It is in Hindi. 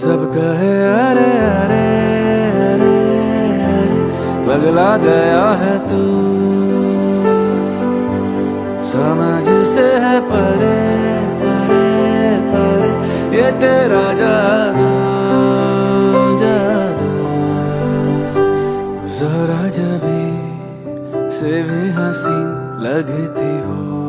सब कहे अरे अरे अरे अरे, पगला गया है तू, समझ से है परे परे परे, ये तेरा जादू जादू। जरा जबी से भी हंसी लगती हो,